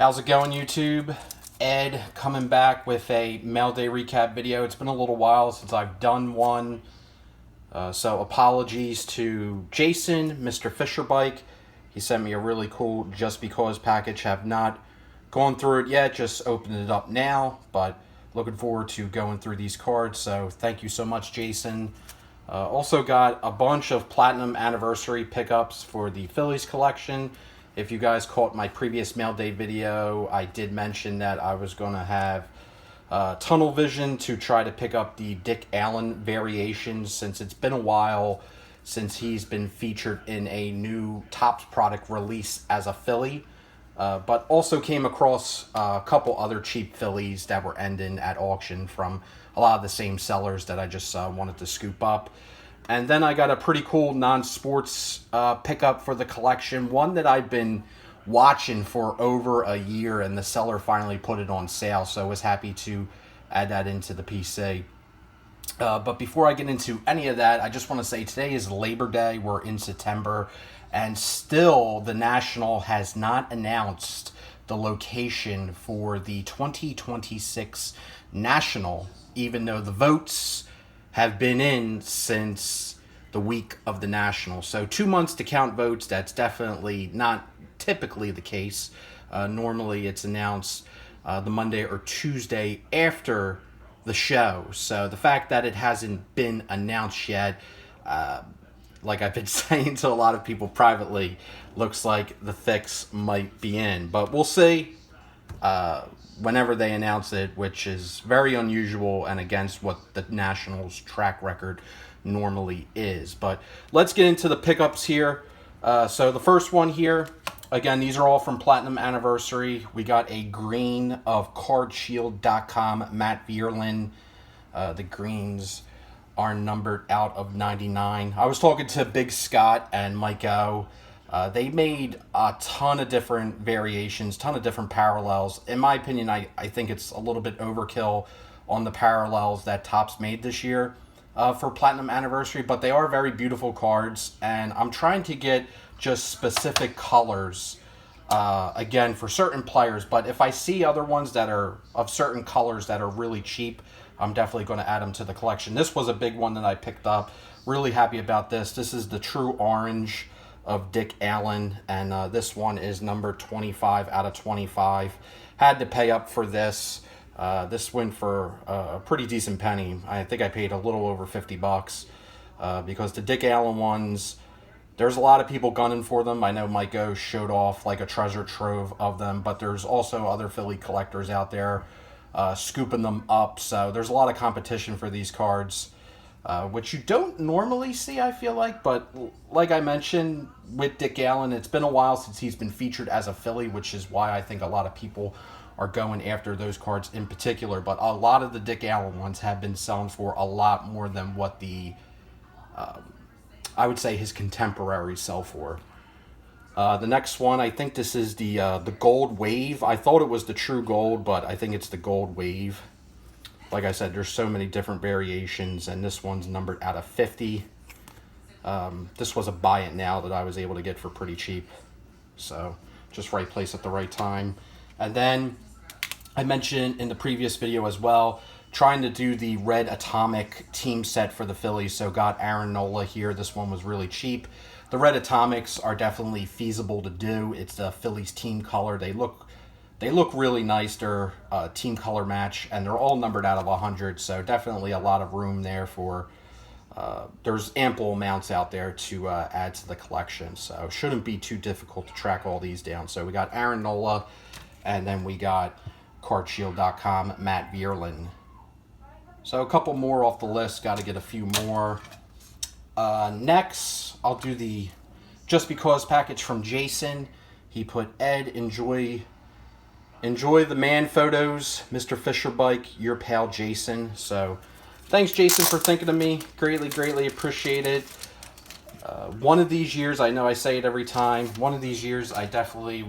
How's it going, YouTube? Ed coming back with a mail day recap video. It's been a little while since I've done one, so apologies to Jason, Mr. Fisher Bike. He sent me a really cool Just Because package. Have not gone through it yet, just opened it up now, but looking forward to going through these cards, so thank you so much, Jason. Also got a bunch of Platinum Anniversary pickups for the Phillies collection. If you guys caught my previous mail day video, I did mention that I was going to have tunnel vision to try to pick up the Dick Allen variations, since it's been a while since he's been featured in a new Topps product release as a Philly. But also came across a couple other cheap Phillies that were ending at auction from a lot of the same sellers that I just wanted to scoop up. And then I got a pretty cool non-sports pickup for the collection, one that I've been watching for over a year, and the seller finally put it on sale, so I was happy to add that into the PC. But before I get into any of that, I just want to say today is Labor Day. We're in September, and still the National has not announced the location for the 2026 National, even though the votes have been in since the week of the National. So 2 months to count votes. That's definitely not typically the case. Normally it's announced the Monday or Tuesday after the show. So the fact that it hasn't been announced yet, like I've been saying to a lot of people privately, looks like the fix might be in. But we'll see whenever they announce it, which is very unusual and against what the Nationals' track record normally is. But let's get into the pickups here. So the first one here, again, these are all from Platinum Anniversary. We got a green of CardShield.com, Matt Vierlin. The greens are numbered out of 99. I was talking to Big Scott and Mike O. They made a ton of different variations, ton of different parallels. In my opinion, I think it's a little bit overkill on the parallels that Topps made this year for Platinum Anniversary, but they are very beautiful cards, and I'm trying to get just specific colors, again, for certain players. But if I see other ones that are of certain colors that are really cheap, I'm definitely going to add them to the collection. This was a big one that I picked up. Really happy about this. This is the True Orange of Dick Allen, and this one is number 25 out of 25. Had to pay up for this. This went for a pretty decent penny. I think I paid a little over $50 because the Dick Allen ones, there's a lot of people gunning for them. I know Mike O showed off like a treasure trove of them, but there's also other Philly collectors out there scooping them up. So there's a lot of competition for these cards, which you don't normally see, I feel like. But like I mentioned with Dick Allen, it's been a while since he's been featured as a Philly, which is why I think a lot of people are going after those cards in particular. But a lot of the Dick Allen ones have been selling for a lot more than what the I would say his contemporaries sell for. The next one, I think this is the Gold Wave. I thought it was the True Gold, but I think it's the Gold Wave. Like I said, there's so many different variations, and this one's numbered out of 50. This was a buy it now that I was able to get for pretty cheap. So just right place at the right time. And then I mentioned in the previous video as well, trying to do the red atomic team set for the Phillies. So got Aaron Nola here. This one was really cheap. The red atomics are definitely feasible to do. It's the Phillies team color. They look really nice. They're a team color match, and they're all numbered out of 100, so definitely a lot of room there for, there's ample amounts out there to add to the collection, so shouldn't be too difficult to track all these down. So we got Aaron Nola, and then we got CardShield.com, Matt Vierlin. So a couple more off the list, got to get a few more. Next, I'll do the Just Because package from Jason. He put, Ed, enjoy the man photos, Mr. Fisher Bike, your pal Jason. So thanks, Jason, for thinking of me. Greatly appreciate it. One of these years, I know I say it every time, one of these years I definitely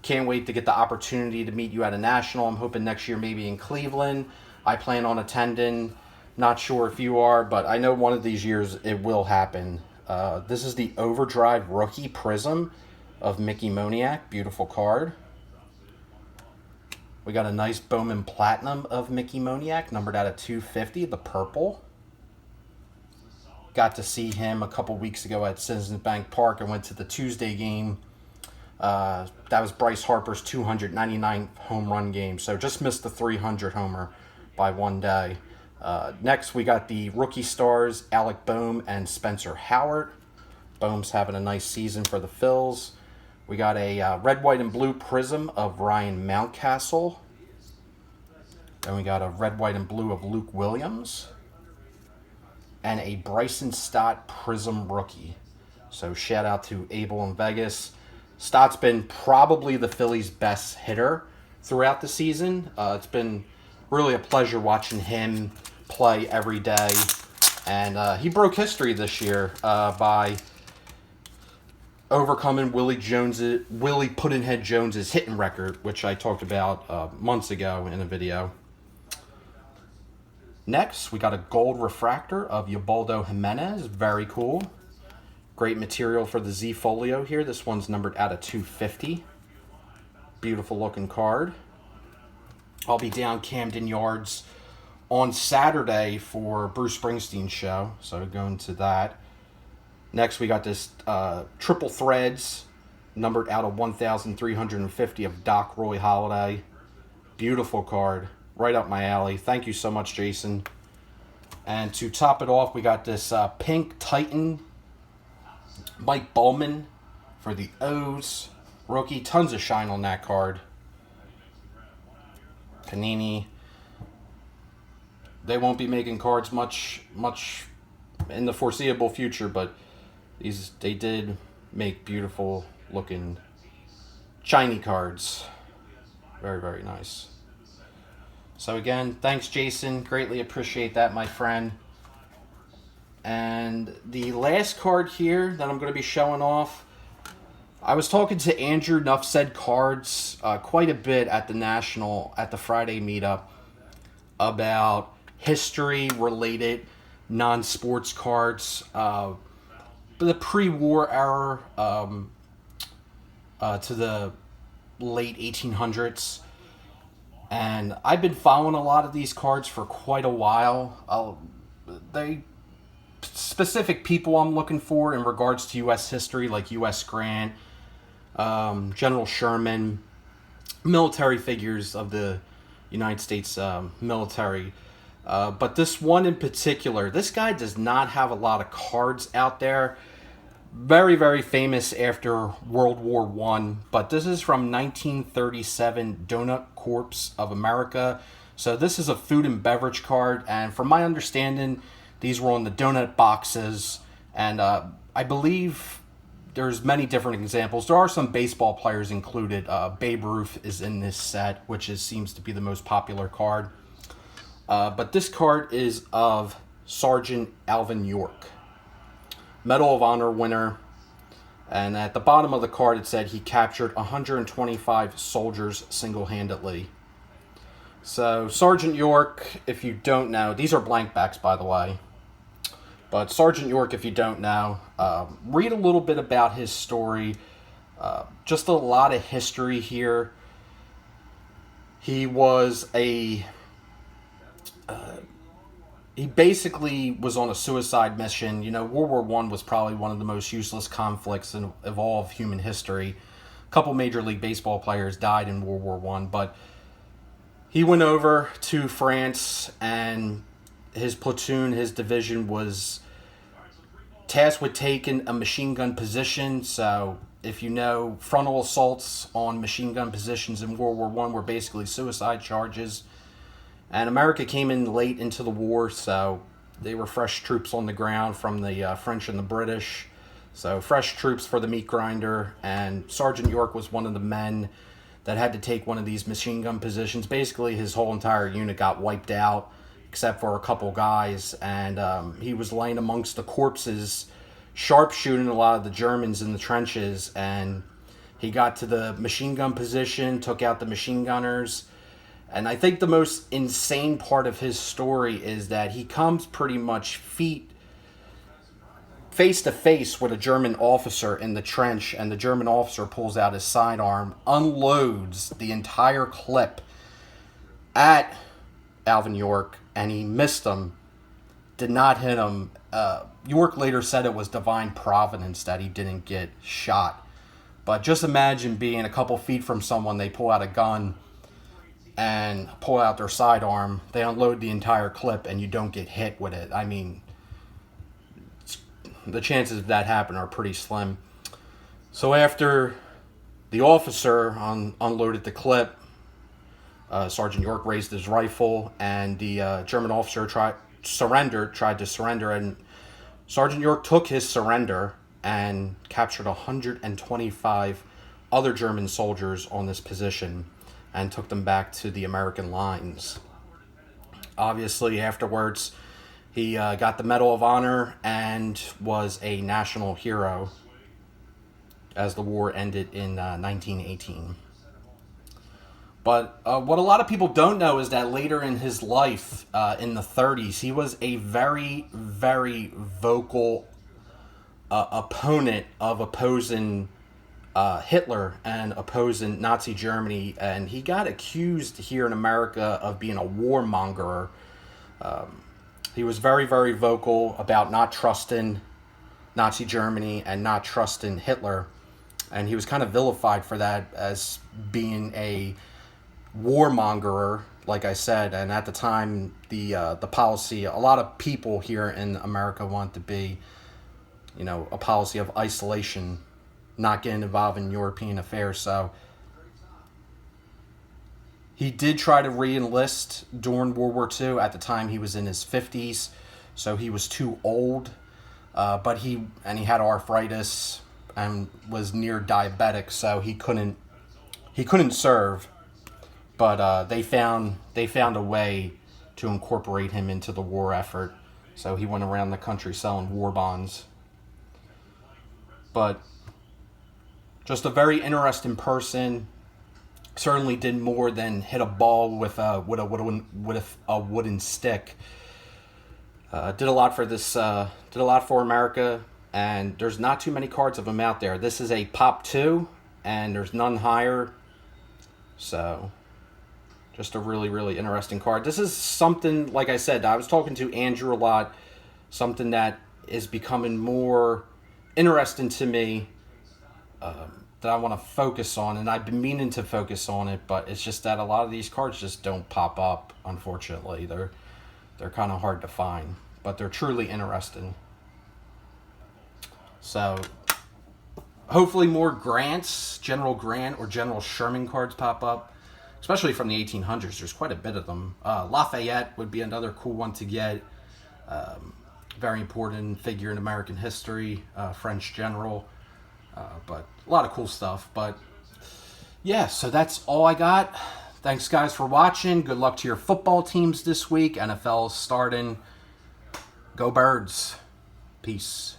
can't wait to get the opportunity to meet you at a National. I'm hoping next year maybe in Cleveland. I plan on attending. Not sure if you are, but I know one of these years it will happen. This is the Overdrive Rookie Prism of Mickey Moniak. Beautiful card. We got a nice Bowman Platinum of Mickey Moniak, numbered out of 250, the purple. Got to see him a couple weeks ago at Citizens Bank Park. I went to the Tuesday game. That was Bryce Harper's 299th home run game, so just missed the 300 homer by one day. Next, we got the rookie stars, Alec Bohm and Spencer Howard. Bohm's having a nice season for the Phils. We got a red, white, and blue prism of Ryan Mountcastle. Then we got a red, white, and blue of Luke Williams. And a Bryson Stott prism rookie. So shout out to Abel in Vegas. Stott's been probably the Phillies' best hitter throughout the season. It's been really a pleasure watching him play every day. And he broke history this year by overcoming Willie Puddinhead Jones's hitting record, which I talked about months ago in a video. Next, we got a gold refractor of Ubaldo Jimenez. Very cool. Great material for the Z Folio here. This one's numbered out of 250. Beautiful looking card. I'll be down Camden Yards on Saturday for Bruce Springsteen's show, so going to that. Next, we got this triple threads, numbered out of 1,350 of Doc Roy Holiday. Beautiful card, right up my alley. Thank you so much, Jason. And to top it off, we got this pink Titan Mike Bowman for the O's rookie. Tons of shine on that card. Panini. They won't be making cards much in the foreseeable future, but they did make beautiful looking shiny cards. Very, very nice. So again, thanks Jason. Greatly appreciate that, my friend. And the last card here that I'm going to be showing off, I was talking to Andrew Nuff Said Cards quite a bit at the Friday meetup about history-related non-sports cards. The pre-war era to the late 1800s. And I've been following a lot of these cards for quite a while. Specific people I'm looking for in regards to U.S. history, like U.S. Grant, General Sherman, military figures of the United States military. But this one in particular, this guy does not have a lot of cards out there. Very, very famous after World War I. But this is from 1937 Donut Corps of America. So this is a food and beverage card. And from my understanding, these were on the donut boxes. And I believe there's many different examples. There are some baseball players included. Babe Ruth is in this set, which seems to be the most popular card. But this card is of Sergeant Alvin York, Medal of Honor winner. And at the bottom of the card, it said he captured 125 soldiers single-handedly. So Sergeant York, if you don't know, these are blank backs, by the way. But Sergeant York, if you don't know, read a little bit about his story. Just a lot of history here. He was he basically was on a suicide mission. You know, World War I was probably one of the most useless conflicts of all of human history. A couple Major League Baseball players died in World War I, but he went over to France, and his platoon, his division, was tasked with taking a machine gun position. So if you know, frontal assaults on machine gun positions in World War I were basically suicide charges. And America came in late into the war, so they were fresh troops on the ground from the French and the British. So fresh troops for the meat grinder, and Sergeant York was one of the men that had to take one of these machine gun positions. Basically, his whole entire unit got wiped out, except for a couple guys, and he was laying amongst the corpses, sharpshooting a lot of the Germans in the trenches, and he got to the machine gun position, took out the machine gunners. And I think the most insane part of his story is that he comes pretty much face to face with a German officer in the trench, and the German officer pulls out his sidearm, unloads the entire clip, at Alvin York, and he missed him, did not hit him. York later said it was divine providence that he didn't get shot. But just imagine being a couple feet from someone, they pull out a gun and pull out their sidearm, they unload the entire clip, and you don't get hit with it. I mean, the chances of that happening are pretty slim. So after the officer unloaded the clip, Sergeant York raised his rifle, and the German officer tried to surrender, and Sergeant York took his surrender and captured 125 other German soldiers on this position and took them back to the American lines. Obviously, afterwards, he got the Medal of Honor and was a national hero as the war ended in 1918. But what a lot of people don't know is that later in his life, in the 30s, he was a very, very vocal opponent of opposing Hitler and opposing Nazi Germany. And he got accused here in America of being a warmonger. He was very, very vocal about not trusting Nazi Germany and not trusting Hitler. And he was kind of vilified for that as being a warmonger, like I said. And at the time, the policy, a lot of people here in America want to be, a policy of isolation, not getting involved in European affairs. So he did try to re-enlist during World War II. At the time, he was in his 50s, so he was too old. But he had arthritis and was near diabetic, so he couldn't serve. But they found a way to incorporate him into the war effort. So he went around the country selling war bonds. But just a very interesting person. Certainly did more than hit a ball with a wooden stick. Did a lot for this. Did a lot for America, and there's not too many cards of him out there. This is a Pop 2, and there's none higher. So, just a really, really interesting card. This is something, like I said, I was talking to Andrew a lot. Something that is becoming more interesting to me. That I want to focus on, and I've been meaning to focus on it, but it's just that a lot of these cards just don't pop up, unfortunately. They're kind of hard to find, but they're truly interesting. So hopefully more Grants, General Grant or General Sherman cards pop up, especially from the 1800s. There's quite a bit of them. Lafayette would be another cool one to get. Very important figure in American history, French general. But a lot of cool stuff. But yeah, so that's all I got. Thanks, guys, for watching. Good luck to your football teams this week. NFL is starting. Go Birds. Peace.